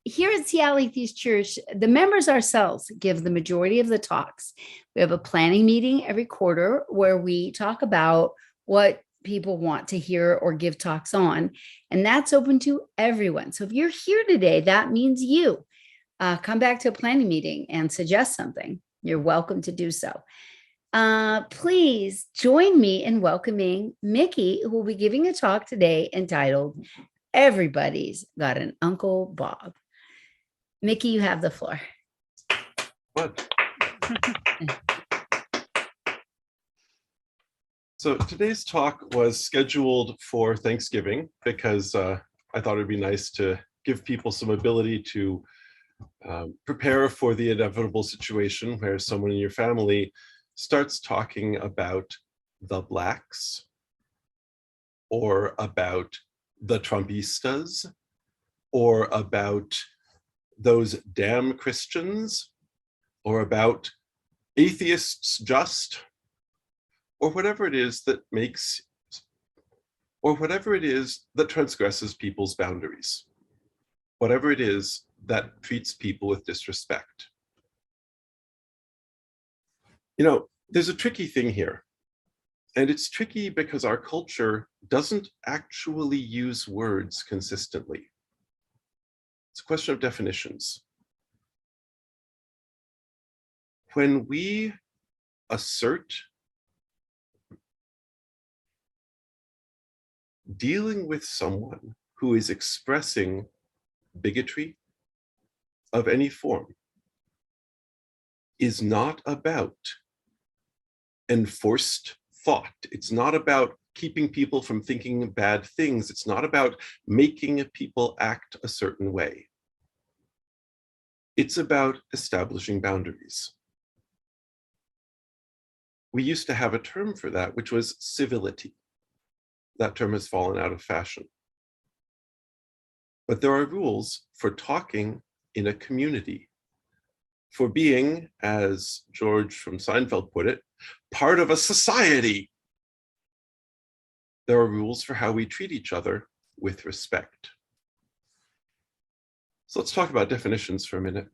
here at Seattle Atheist Church, the members ourselves give the majority of the talks. We have a planning meeting every quarter where we talk about what people want to hear or give talks on, and that's open to everyone. So if you're here today, that means you. Come back to a planning meeting and suggest something. You're welcome to do so. Please join me in welcoming Mickey, who will be giving a talk today entitled, Everybody's Got an Uncle Bob. Mickey, you have the floor. What? So today's talk was scheduled for Thanksgiving because I thought it'd be nice to give people some ability to prepare for the inevitable situation where someone in your family starts talking about the blacks or about the Trumpistas or about those damn Christians or about atheists just, or whatever it is that makes, or whatever it is that transgresses people's boundaries, whatever it is that treats people with disrespect. You know, there's a tricky thing here, and it's tricky because our culture doesn't actually use words consistently. It's a question of definitions. When we assert dealing with someone who is expressing bigotry of any form is not about enforced thought. It's not about keeping people from thinking bad things. It's not about making people act a certain way. It's about establishing boundaries. We used to have a term for that, which was civility. That term has fallen out of fashion. But there are rules for talking in a community, for being, as George from Seinfeld put it, part of a society. There are rules for how we treat each other with respect. So let's talk about definitions for a minute.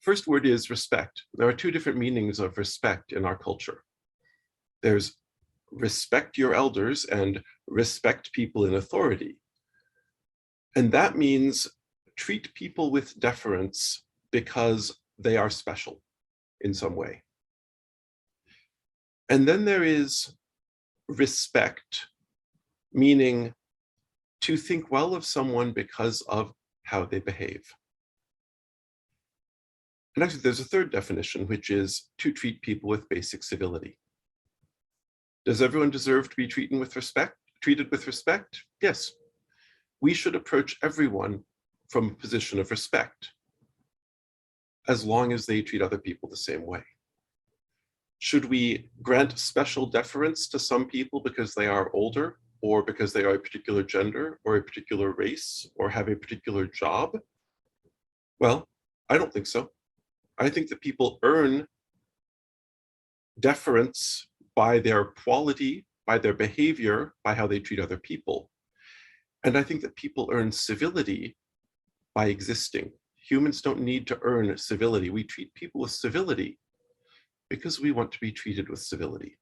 First word is respect. There are two different meanings of respect in our culture. There's respect your elders and respect people in authority. And that means treat people with deference because they are special in some way. And then there is respect, meaning to think well of someone because of how they behave. And actually, there's a third definition, which is to treat people with basic civility. Does everyone deserve to be treated with respect? Yes. We should approach everyone from a position of respect, as long as they treat other people the same way. Should we grant special deference to some people because they are older, or because they are a particular gender, or a particular race, or have a particular job? Well, I don't think so. I think that people earn deference by their quality, by their behavior, by how they treat other people. And I think that people earn civility by existing. Humans don't need to earn civility. We treat people with civility because we want to be treated with civility.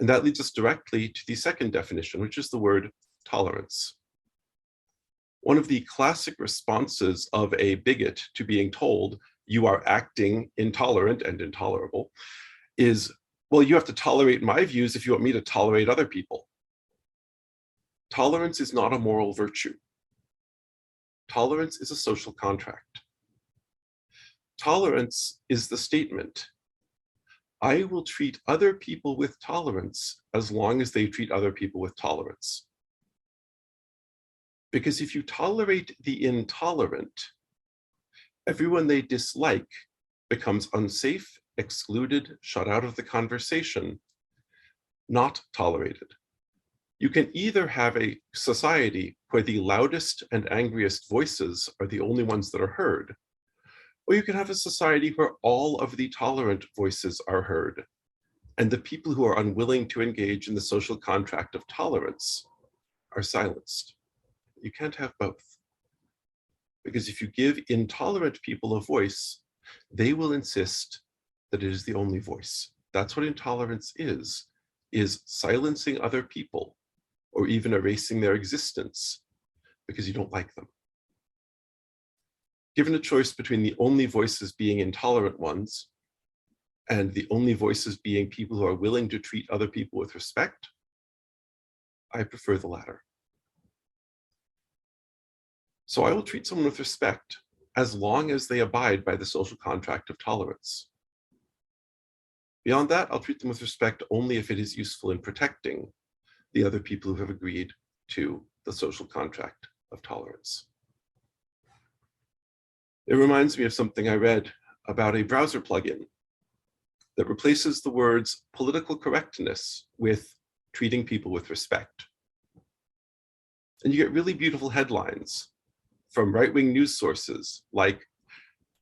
And that leads us directly to the second definition, which is the word tolerance. One of the classic responses of a bigot to being told you are acting intolerant and intolerable is, well, you have to tolerate my views if you want me to tolerate other people. Tolerance is not a moral virtue. Tolerance is a social contract. Tolerance is the statement, I will treat other people with tolerance as long as they treat other people with tolerance. Because if you tolerate the intolerant, everyone they dislike becomes unsafe, excluded, shut out of the conversation, not tolerated. You can either have a society where the loudest and angriest voices are the only ones that are heard, or you can have a society where all of the tolerant voices are heard, and the people who are unwilling to engage in the social contract of tolerance are silenced. You can't have both. Because if you give intolerant people a voice, they will insist that it is the only voice. That's what intolerance is silencing other people or even erasing their existence because you don't like them. Given a choice between the only voices being intolerant ones and the only voices being people who are willing to treat other people with respect, I prefer the latter. So I will treat someone with respect as long as they abide by the social contract of tolerance. Beyond that, I'll treat them with respect only if it is useful in protecting the other people who have agreed to the social contract of tolerance. It reminds me of something I read about a browser plugin that replaces the words political correctness with treating people with respect. And you get really beautiful headlines from right-wing news sources like,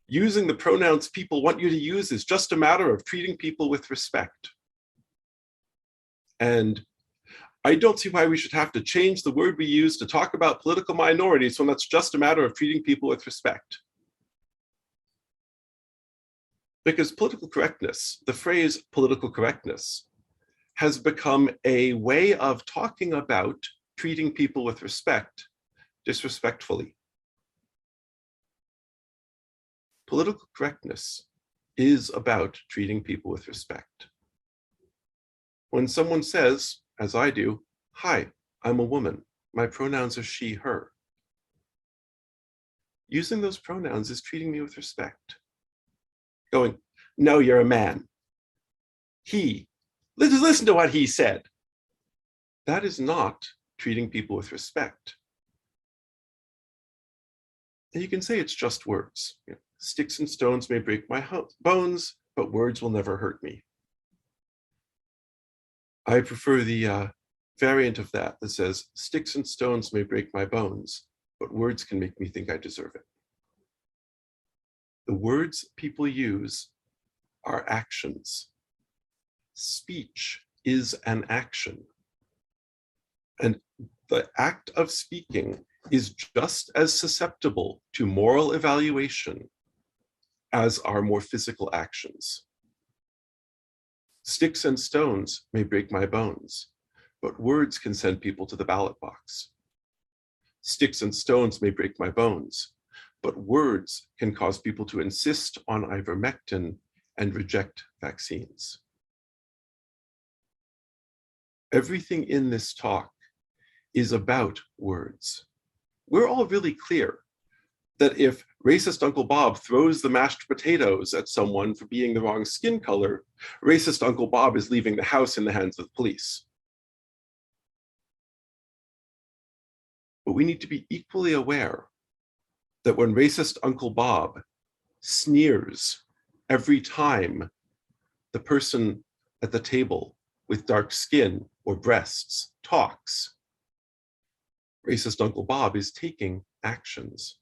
using the pronouns people want you to use is just a matter of treating people with respect. And I don't see why we should have to change the word we use to talk about political minorities when that's just a matter of treating people with respect. Because political correctness, the phrase political correctness, has become a way of talking about treating people with respect disrespectfully. Political correctness is about treating people with respect. When someone says, as I do, "Hi, I'm a woman. My pronouns are she, her." Using those pronouns is treating me with respect. Going, "No, you're a man. He, listen to what he said." That is not treating people with respect. And you can say it's just words. Sticks and stones may break my bones, but words will never hurt me. I prefer the variant of that says, sticks and stones may break my bones, but words can make me think I deserve it. The words people use are actions. Speech is an action. And the act of speaking is just as susceptible to moral evaluation as are more physical actions. Sticks and stones may break my bones, but words can send people to the ballot box. Sticks and stones may break my bones, but words can cause people to insist on ivermectin and reject vaccines. Everything in this talk is about words. We're all really clear that if racist Uncle Bob throws the mashed potatoes at someone for being the wrong skin color, racist Uncle Bob is leaving the house in the hands of the police. But we need to be equally aware that when racist Uncle Bob sneers every time the person at the table with dark skin or breasts talks, racist Uncle Bob is taking actions.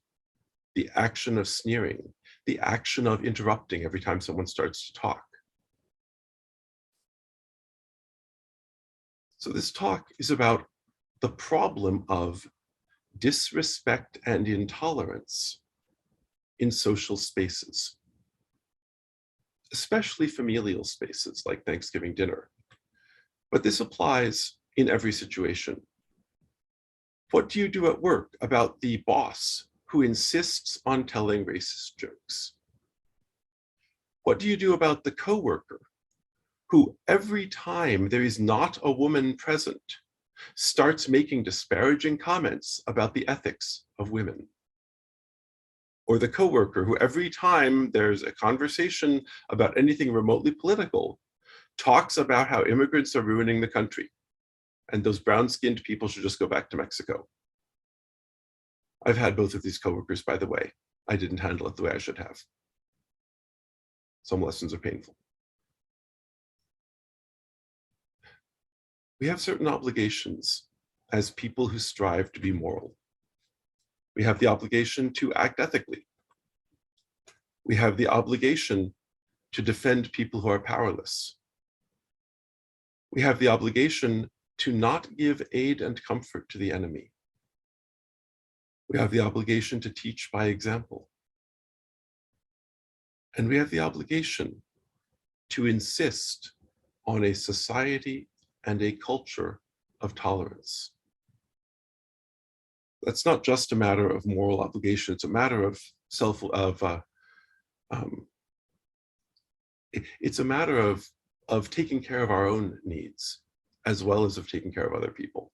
The action of sneering, the action of interrupting every time someone starts to talk. So this talk is about the problem of disrespect and intolerance in social spaces, especially familial spaces like Thanksgiving dinner. But this applies in every situation. What do you do at work about the boss who insists on telling racist jokes? What do you do about the coworker who every time there is not a woman present starts making disparaging comments about the ethics of women? Or the coworker who every time there's a conversation about anything remotely political talks about how immigrants are ruining the country and those brown-skinned people should just go back to Mexico. I've had both of these coworkers, by the way. I didn't handle it the way I should have. Some lessons are painful. We have certain obligations as people who strive to be moral. We have the obligation to act ethically. We have the obligation to defend people who are powerless. We have the obligation to not give aid and comfort to the enemy. We have the obligation to teach by example. And we have the obligation to insist on a society and a culture of tolerance. That's not just a matter of moral obligation, it's a matter of it's a matter of taking care of our own needs, as well as of taking care of other people.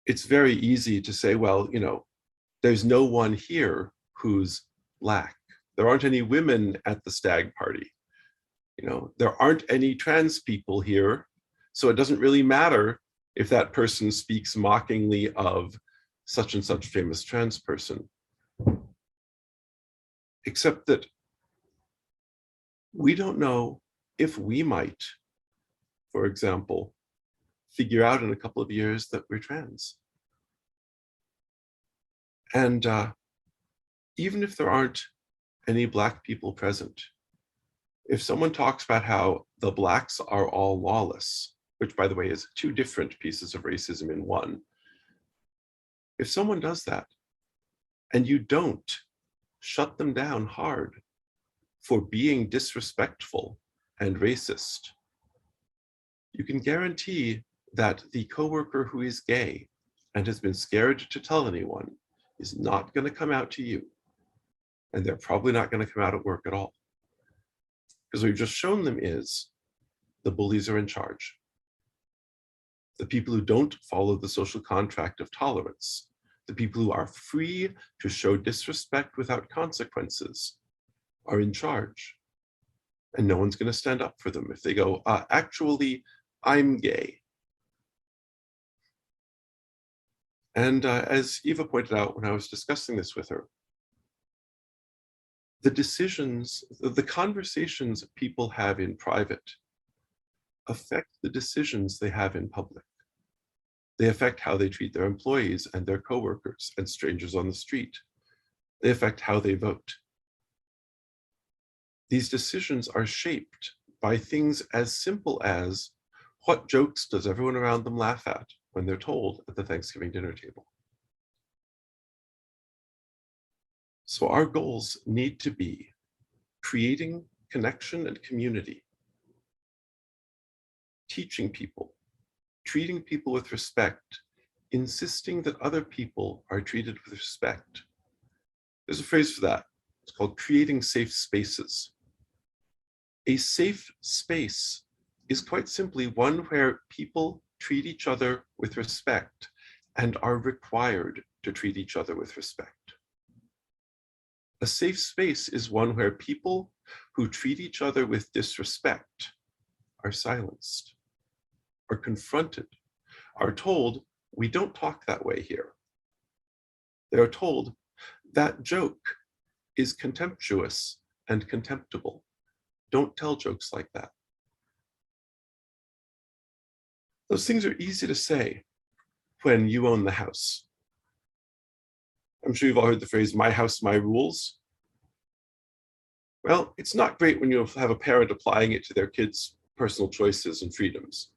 It's very easy to say, well, there's no one here who's Black. There aren't any women at the stag party. There aren't any trans people here. So it doesn't really matter if that person speaks mockingly of such and such famous trans person. Except that we don't know if we might, for example, figure out in a couple of years that we're trans. And even if there aren't any Black people present, if someone talks about how the Blacks are all lawless, which by the way is two different pieces of racism in one, if someone does that and you don't shut them down hard for being disrespectful and racist, you can guarantee that the coworker who is gay and has been scared to tell anyone is not going to come out to you. And they're probably not going to come out at work at all. Because what we've just shown them is the bullies are in charge. The people who don't follow the social contract of tolerance, the people who are free to show disrespect without consequences, are in charge. And no one's going to stand up for them if they go, actually, I'm gay. And as Eva pointed out when I was discussing this with her, the decisions, the conversations people have in private affect the decisions they have in public. They affect how they treat their employees and their coworkers and strangers on the street. They affect how they vote. These decisions are shaped by things as simple as what jokes does everyone around them laugh at when they're told at the Thanksgiving dinner table. So our goals need to be creating connection and community, teaching people, treating people with respect, insisting that other people are treated with respect. There's a phrase for that. It's called creating safe spaces. A safe space is quite simply one where people treat each other with respect and are required to treat each other with respect. A safe space is one where people who treat each other with disrespect are silenced, are confronted, are told, we don't talk that way here. They're told that joke is contemptuous and contemptible. Don't tell jokes like that. Those things are easy to say when you own the house. I'm sure you've all heard the phrase, my house, my rules. Well, it's not great when you have a parent applying it to their kids' personal choices and freedoms,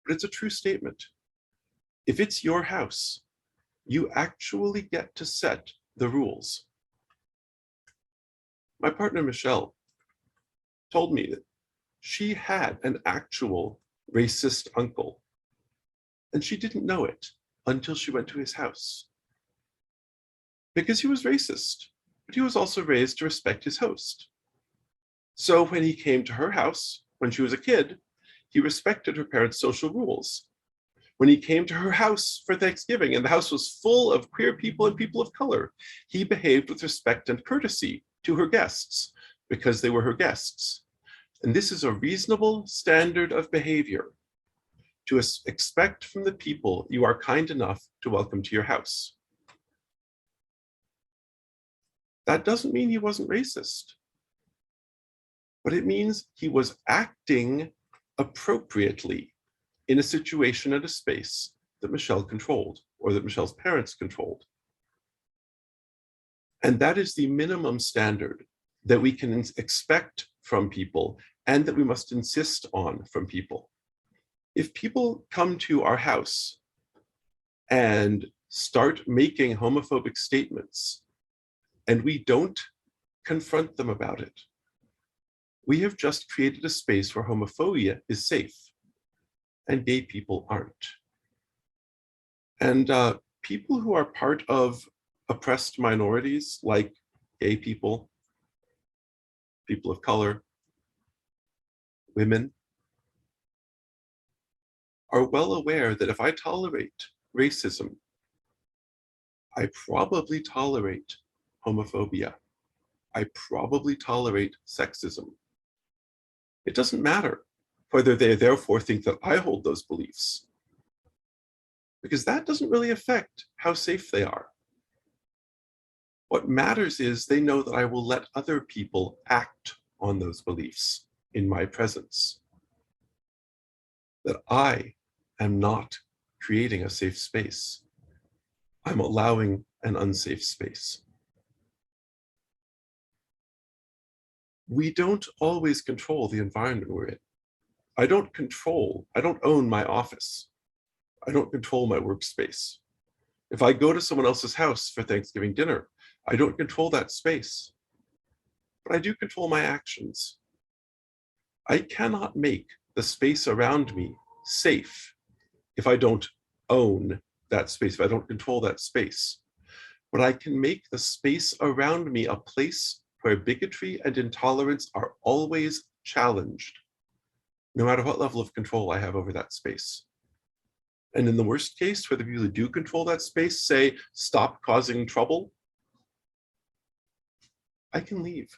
but it's a true statement. If it's your house, you actually get to set the rules. My partner, Michelle, told me that she had an actual racist uncle, and she didn't know it until she went to his house. Because he was racist, but he was also raised to respect his host. So when he came to her house, when she was a kid, he respected her parents' social rules. When he came to her house for Thanksgiving and the house was full of queer people and people of color, he behaved with respect and courtesy to her guests because they were her guests. And this is a reasonable standard of behavior to expect from the people you are kind enough to welcome to your house. That doesn't mean he wasn't racist, but it means he was acting appropriately in a situation and a space that Michelle controlled, or that Michelle's parents controlled. And that is the minimum standard that we can expect from people and that we must insist on from people. If people come to our house and start making homophobic statements and we don't confront them about it, we have just created a space where homophobia is safe and gay people aren't. And people who are part of oppressed minorities, like gay people, people of color, women, are well aware that if I tolerate racism, I probably tolerate homophobia. I probably tolerate sexism. It doesn't matter whether they therefore think that I hold those beliefs, because that doesn't really affect how safe they are. What matters is they know that I will let other people act on those beliefs in my presence, that I am not creating a safe space. I'm allowing an unsafe space. We don't always control the environment we're in. I don't own my office. I don't control my workspace. If I go to someone else's house for Thanksgiving dinner, I don't control that space, but I do control my actions. I cannot make the space around me safe if I don't own that space, if I don't control that space. But I can make the space around me a place where bigotry and intolerance are always challenged, no matter what level of control I have over that space. And in the worst case, where the people who do control that space say, stop causing trouble, I can leave.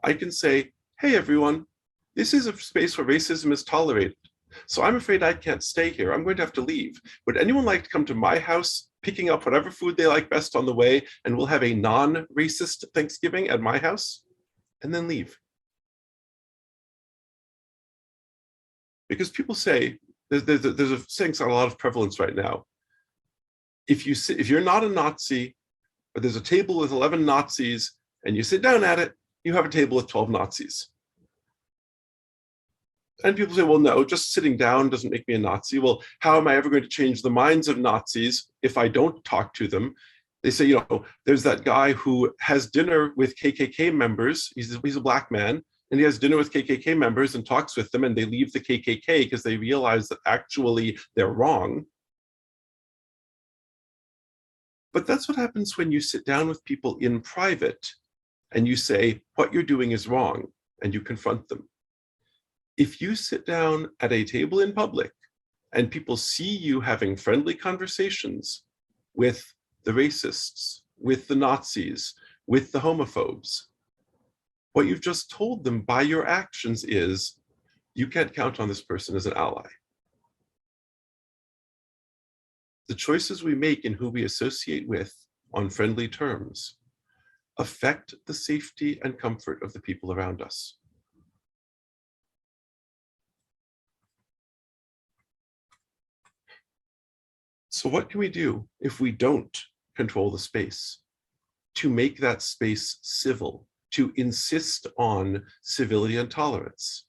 I can say, hey, everyone, this is a space where racism is tolerated. So I'm afraid I can't stay here. I'm going to have to leave. Would anyone like to come to my house, picking up whatever food they like best on the way, and we'll have a non-racist Thanksgiving at my house, and then leave? Because people say, there's a saying that's a lot of prevalence right now. If you're not a Nazi, but there's a table with 11 Nazis, and you sit down at it, you have a table with 12 Nazis. And people say, well, no, just sitting down doesn't make me a Nazi. Well, how am I ever going to change the minds of Nazis if I don't talk to them? They say, there's that guy who has dinner with KKK members. He's a black man, and he has dinner with KKK members and talks with them, and they leave the KKK because they realize that actually they're wrong. But that's what happens when you sit down with people in private and you say, what you're doing is wrong, and you confront them. If you sit down at a table in public and people see you having friendly conversations with the racists, with the Nazis, with the homophobes, what you've just told them by your actions is, you can't count on this person as an ally. The choices we make in who we associate with on friendly terms affect the safety and comfort of the people around us. So what can we do if we don't control the space to make that space civil, to insist on civility and tolerance?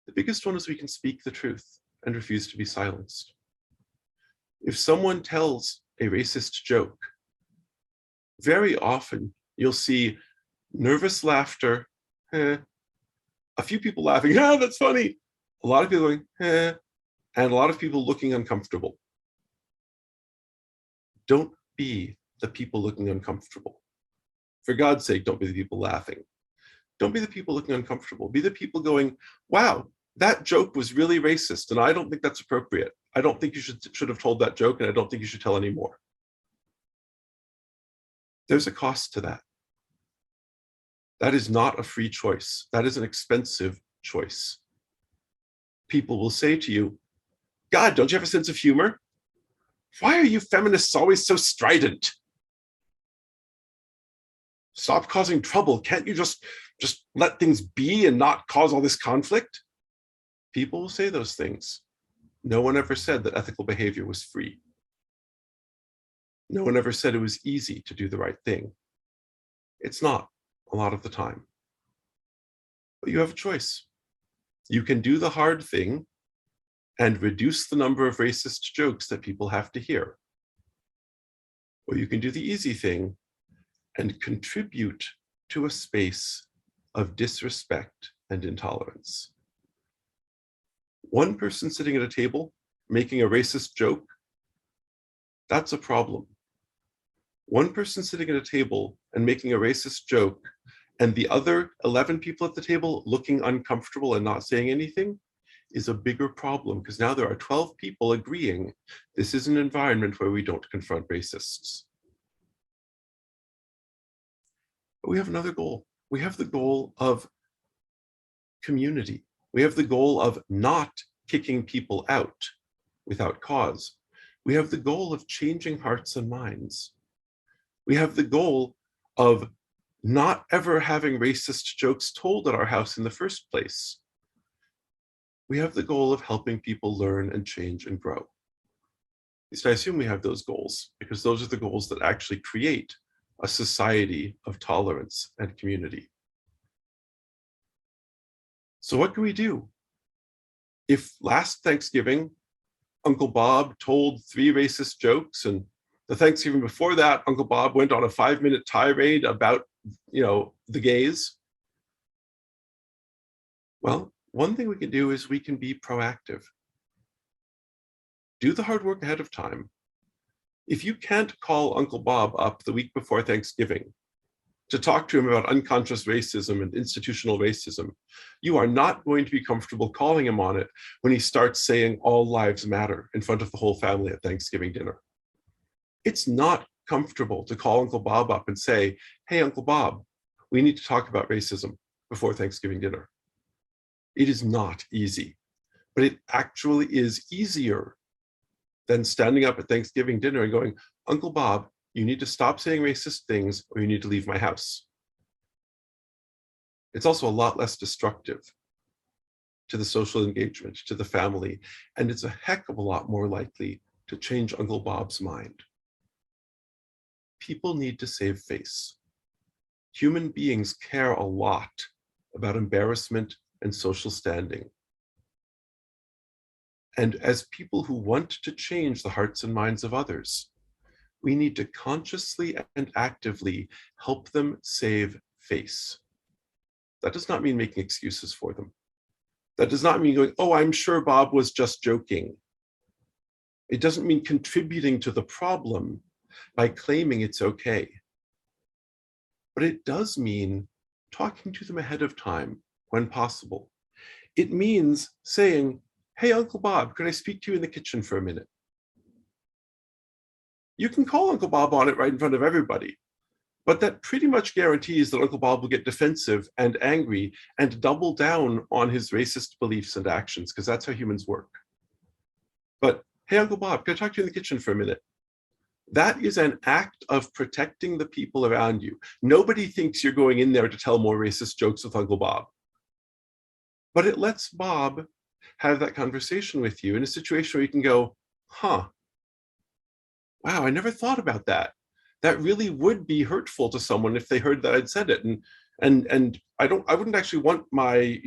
The biggest one is we can speak the truth and refuse to be silenced. If someone tells a racist joke, very often you'll see nervous laughter, a few people laughing, that's funny, a lot of people going, and a lot of people looking uncomfortable. Don't be the people looking uncomfortable. For God's sake, don't be the people laughing. Don't be the people looking uncomfortable. Be the people going, wow, that joke was really racist, and I don't think that's appropriate. I don't think you should have told that joke, and I don't think you should tell any more. There's a cost to that. That is not a free choice. That is an expensive choice. People will say to you, God, don't you have a sense of humor? Why are you feminists always so strident? Stop causing trouble. Can't you just let things be and not cause all this conflict? People will say those things. No one ever said that ethical behavior was free. No one ever said it was easy to do the right thing. It's not a lot of the time. But you have a choice. You can do the hard thing and reduce the number of racist jokes that people have to hear. Or you can do the easy thing and contribute to a space of disrespect and intolerance. One person sitting at a table making a racist joke, that's a problem. One person sitting at a table and making a racist joke, and the other 11 people at the table looking uncomfortable and not saying anything, is a bigger problem, because now there are 12 people agreeing this is an environment where we don't confront racists. But we have another goal. We have the goal of community. We have the goal of not kicking people out without cause. We have the goal of changing hearts and minds. We have the goal of not ever having racist jokes told at our house in the first place. We have the goal of helping people learn and change and grow. At least I assume we have those goals, because those are the goals that actually create a society of tolerance and community. So what can we do? If last Thanksgiving, Uncle Bob told 3 racist jokes, and the Thanksgiving before that, Uncle Bob went on a 5-minute tirade about, the gays. Well, one thing we can do is we can be proactive. Do the hard work ahead of time. If you can't call Uncle Bob up the week before Thanksgiving to talk to him about unconscious racism and institutional racism, you are not going to be comfortable calling him on it when he starts saying all lives matter in front of the whole family at Thanksgiving dinner. It's not comfortable to call Uncle Bob up and say, hey, Uncle Bob, we need to talk about racism before Thanksgiving dinner. It is not easy, but it actually is easier than standing up at Thanksgiving dinner and going, Uncle Bob, you need to stop saying racist things or you need to leave my house. It's also a lot less destructive to the social engagement, to the family, and it's a heck of a lot more likely to change Uncle Bob's mind. People need to save face. Human beings care a lot about embarrassment and social standing. And as people who want to change the hearts and minds of others, we need to consciously and actively help them save face. That does not mean making excuses for them. That does not mean going, oh, I'm sure Bob was just joking. It doesn't mean contributing to the problem by claiming it's okay. But it does mean talking to them ahead of time when possible. It means saying, hey, Uncle Bob, could I speak to you in the kitchen for a minute? You can call Uncle Bob on it right in front of everybody, but that pretty much guarantees that Uncle Bob will get defensive and angry and double down on his racist beliefs and actions, because that's how humans work. But, hey, Uncle Bob, can I talk to you in the kitchen for a minute? That is an act of protecting the people around you. Nobody thinks you're going in there to tell more racist jokes with Uncle Bob. But it lets Bob have that conversation with you in a situation where you can go, huh, wow, I never thought about that. That really would be hurtful to someone if they heard that I'd said it. And I wouldn't actually want my,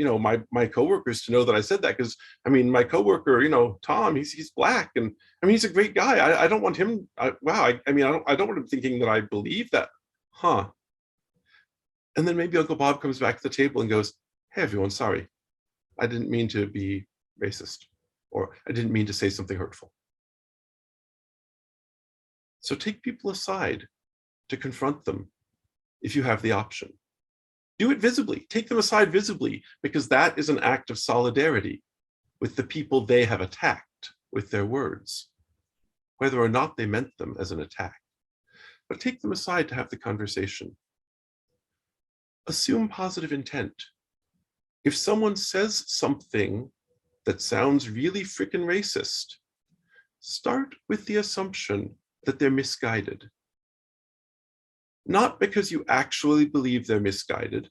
my coworkers to know that I said that, because I mean, my coworker, Tom, he's black, and I mean, he's a great guy. I don't want him. I don't want him thinking that I believe that, huh? And then maybe Uncle Bob comes back to the table and goes, hey, everyone, sorry, I didn't mean to be racist, or I didn't mean to say something hurtful. So take people aside to confront them if you have the option. Do it visibly, take them aside visibly, because that is an act of solidarity with the people they have attacked with their words, whether or not they meant them as an attack. But take them aside to have the conversation. Assume positive intent. If someone says something that sounds really freaking racist, start with the assumption that they're misguided. Not because you actually believe they're misguided,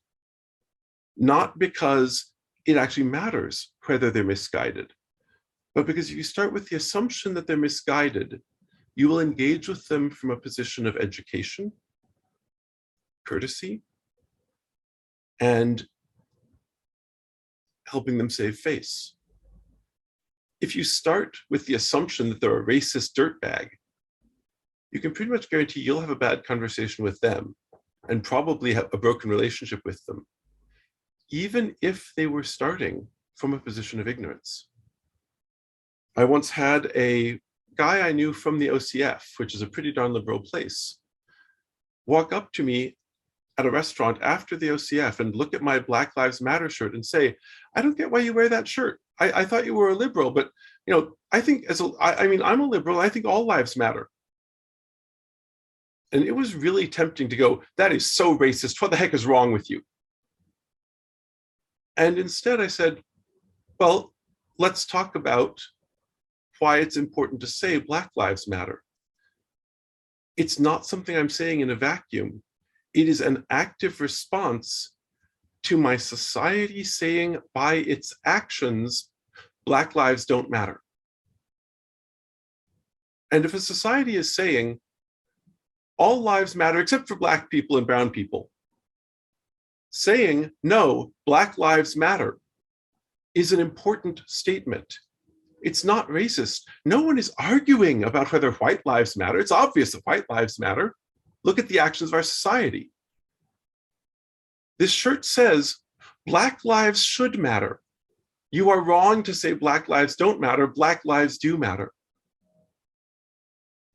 not because it actually matters whether they're misguided, but because if you start with the assumption that they're misguided, you will engage with them from a position of education, courtesy, and helping them save face. If you start with the assumption that they're a racist dirtbag, you can pretty much guarantee you'll have a bad conversation with them and probably have a broken relationship with them, even if they were starting from a position of ignorance. I once had a guy I knew from the OCF, which is a pretty darn liberal place, walk up to me at a restaurant after the OCF and look at my Black Lives Matter shirt and say, I don't get why you wear that shirt. I thought you were a liberal, but I think I'm a liberal. I think all lives matter. And it was really tempting to go, that is so racist. What the heck is wrong with you? And instead I said, well, let's talk about why it's important to say Black Lives Matter. It's not something I'm saying in a vacuum. It is an active response to my society saying by its actions, Black lives don't matter. And if a society is saying all lives matter except for Black people and brown people, saying no, Black lives matter is an important statement. It's not racist. No one is arguing about whether white lives matter. It's obvious that white lives matter. Look at the actions of our society. This shirt says Black lives should matter. You are wrong to say Black lives don't matter. Black lives do matter.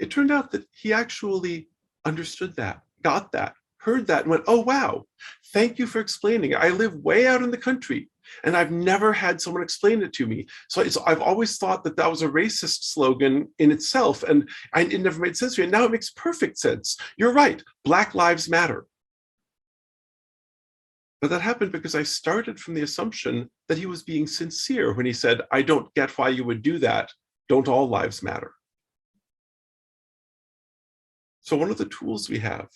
It turned out that he actually understood that, got that, heard that, and went, oh, wow, thank you for explaining. I live way out in the country, and I've never had someone explain it to me. So I've always thought that that was a racist slogan in itself, and it never made sense to me. And now it makes perfect sense. You're right, Black lives matter. But that happened because I started from the assumption that he was being sincere when he said, I don't get why you would do that. Don't all lives matter? So one of the tools we have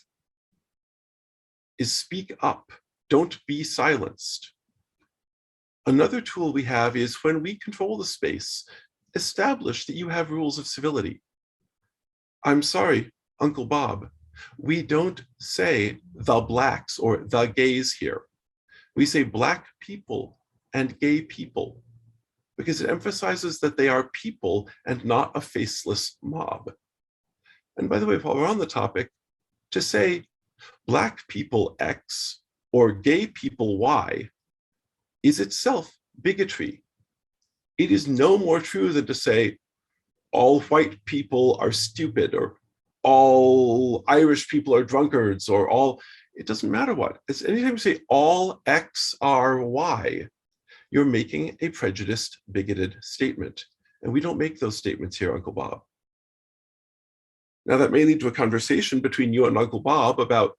is speak up. Don't be silenced. Another tool we have is when we control the space, establish that you have rules of civility. I'm sorry, Uncle Bob, we don't say the Blacks or the gays here. We say Black people and gay people because it emphasizes that they are people and not a faceless mob. And by the way, while we're on the topic, to say Black people X or gay people Y is itself bigotry. It is no more true than to say all white people are stupid or all Irish people are drunkards or all, it doesn't matter what. It's anytime you say all X are Y, you're making a prejudiced, bigoted statement. And we don't make those statements here, Uncle Bob. Now that may lead to a conversation between you and Uncle Bob about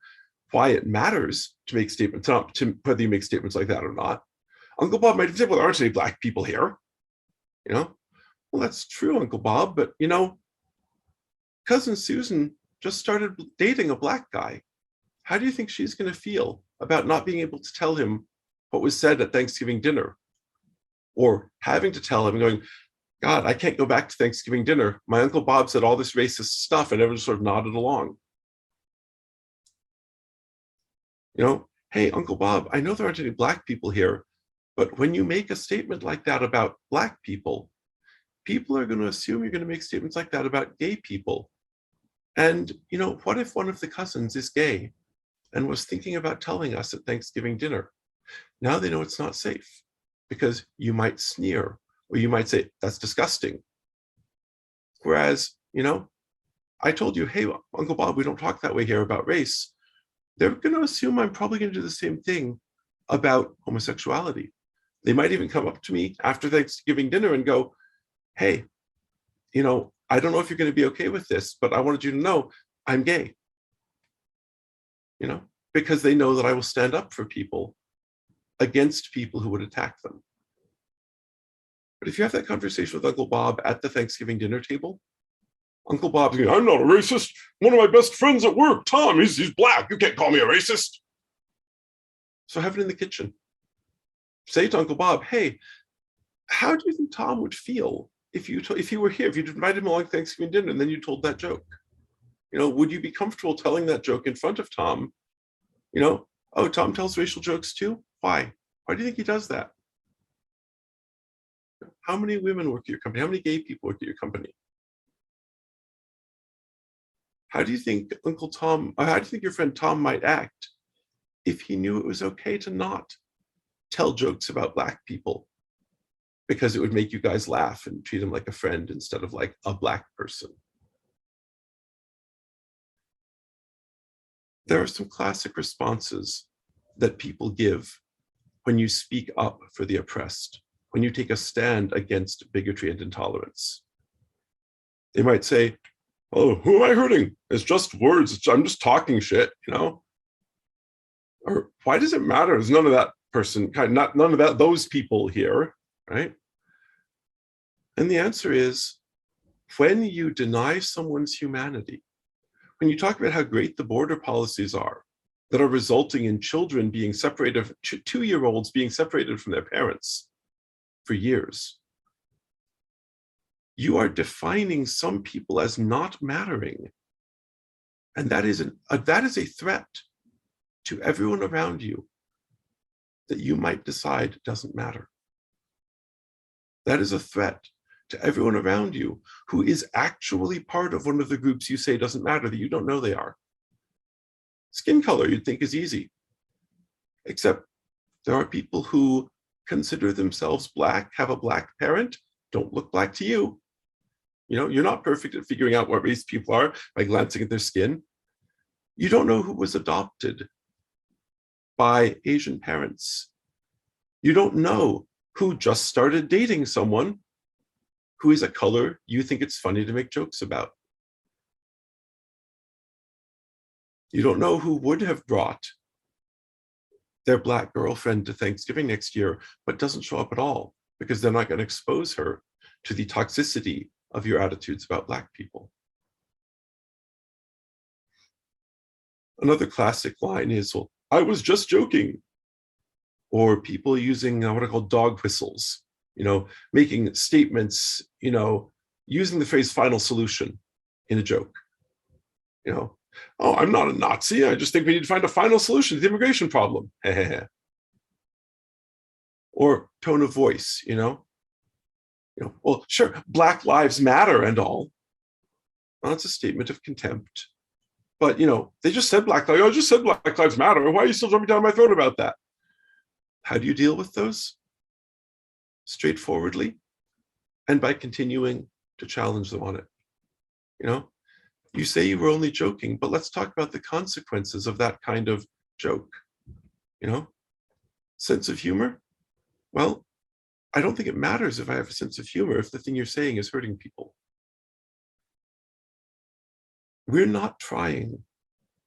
why it matters to make statements, not to whether you make statements like that or not. Uncle Bob might say, well, there aren't any Black people here. Well, that's true, Uncle Bob, but Cousin Susan just started dating a Black guy. How do you think she's going to feel about not being able to tell him what was said at Thanksgiving dinner? Or having to tell him, going, God, I can't go back to Thanksgiving dinner. My Uncle Bob said all this racist stuff and everyone sort of nodded along. Hey, Uncle Bob, I know there aren't any Black people here, but when you make a statement like that about Black people, people are going to assume you're going to make statements like that about gay people. And, what if one of the cousins is gay and was thinking about telling us at Thanksgiving dinner? Now they know it's not safe because you might sneer or you might say, that's disgusting. Whereas, I told you, hey, Uncle Bob, we don't talk that way here about race. They're going to assume I'm probably going to do the same thing about homosexuality. They might even come up to me after Thanksgiving dinner and go, hey, I don't know if you're going to be okay with this, but I wanted you to know I'm gay. Because they know that I will stand up for people against people who would attack them. But if you have that conversation with Uncle Bob at the Thanksgiving dinner table, Uncle Bob's going, I'm not a racist. One of my best friends at work, Tom, he's Black. You can't call me a racist. So have it in the kitchen. Say to Uncle Bob, hey, how do you think Tom would feel if he were here, if you'd invited him along to Thanksgiving dinner and then you told that joke? Would you be comfortable telling that joke in front of Tom? Oh, Tom tells racial jokes too? Why? Why do you think he does that? How many women work at your company? How many gay people work at your company? how do you think Uncle Tom, how do you think your friend Tom might act if he knew it was okay to not tell jokes about Black people because it would make you guys laugh and treat him like a friend instead of like a Black person? There are some classic responses that people give when you speak up for the oppressed, when you take a stand against bigotry and intolerance. They might say, "Oh, who am I hurting? It's just words. I'm just talking shit, you know?" Or why does it matter? There's none of that person, none of that, those people here, right? And the answer is, when you deny someone's humanity, when you talk about how great the border policies are that are resulting in children being separated, 2-year-olds being separated from their parents for years, you are defining some people as not mattering. And that is a threat to everyone around you that you might decide doesn't matter. That is a threat to everyone around you who is actually part of one of the groups you say doesn't matter, that you don't know they are. Skin color, you'd think, is easy. Except there are people who consider themselves Black, have a Black parent, don't look Black to you. You know, you're not perfect at figuring out what race people are by glancing at their skin. You don't know who was adopted by Asian parents. You don't know who just started dating someone who is a color you think it's funny to make jokes about. You don't know who would have brought their Black girlfriend to Thanksgiving next year, but doesn't show up at all because they're not going to expose her to the toxicity of your attitudes about Black people. Another classic line is, well, I was just joking. Or people using what I call dog whistles, you know, making statements, you know, using the phrase final solution in a joke. You know, oh, I'm not a Nazi. I just think we need to find a final solution to the immigration problem. Or tone of voice, you know, well, sure, Black Lives Matter and all. Well, that's a statement of contempt. But, you know, they just said Black Lives Matter. Why are you still jumping down my throat about that? How do you deal with those? Straightforwardly, and by continuing to challenge them on it. You know, you say you were only joking, but let's talk about the consequences of that kind of joke. You know, sense of humor? Well, I don't think it matters if I have a sense of humor if the thing you're saying is hurting people. We're not trying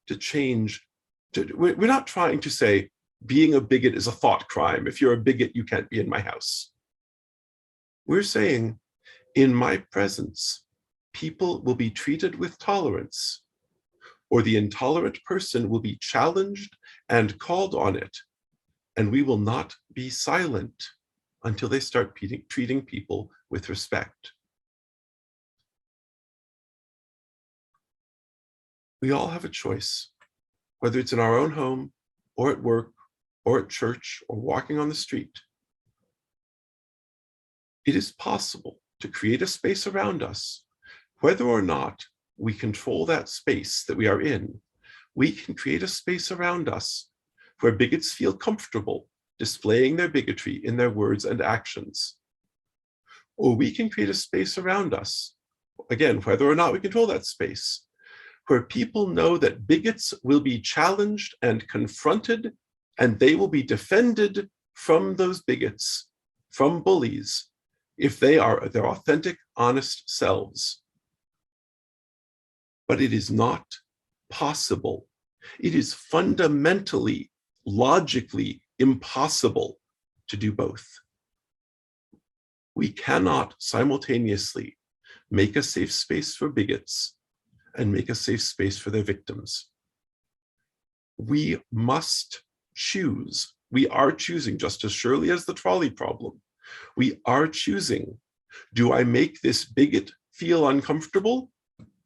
to change, we're not trying to say being a bigot is a thought crime. If you're a bigot, you can't be in my house. We're saying, in my presence, people will be treated with tolerance, or the intolerant person will be challenged and called on it, and we will not be silent until they start treating people with respect. We all have a choice, whether it's in our own home, or at work, or at church, or walking on the street. It is possible to create a space around us. Whether or not we control that space that we are in, we can create a space around us where bigots feel comfortable displaying their bigotry in their words and actions. Or we can create a space around us, again, whether or not we control that space, where people know that bigots will be challenged and confronted, and they will be defended from those bigots, from bullies, if they are their authentic, honest selves. But it is not possible. It is fundamentally, logically impossible to do both. We cannot simultaneously make a safe space for bigots and make a safe space for their victims. We must choose. We are choosing, just as surely as the trolley problem. We are choosing, do I make this bigot feel uncomfortable,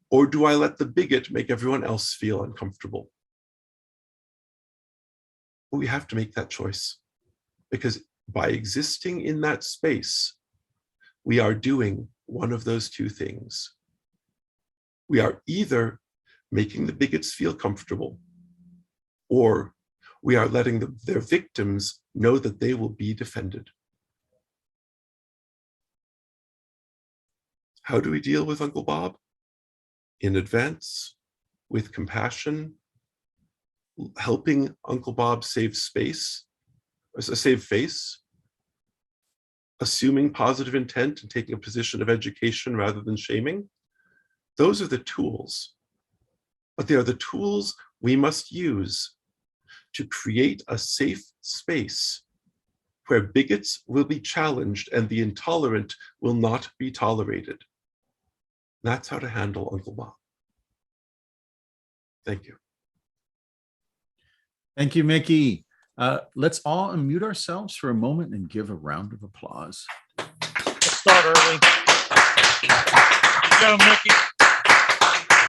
or do I let the bigot make everyone else feel uncomfortable? But we have to make that choice, because by existing in that space, we are doing one of those two things. We are either making the bigots feel comfortable, or we are letting their victims know that they will be defended. How do we deal with Uncle Bob? In advance, with compassion, helping Uncle Bob save face, assuming positive intent and taking a position of education rather than shaming. Those are the tools, but they are the tools we must use to create a safe space where bigots will be challenged and the intolerant will not be tolerated. That's how to handle Uncle Bob. Thank you. Thank you, Mickey. Let's all unmute ourselves for a moment and give a round of applause. Let's start early. Go, Mickey.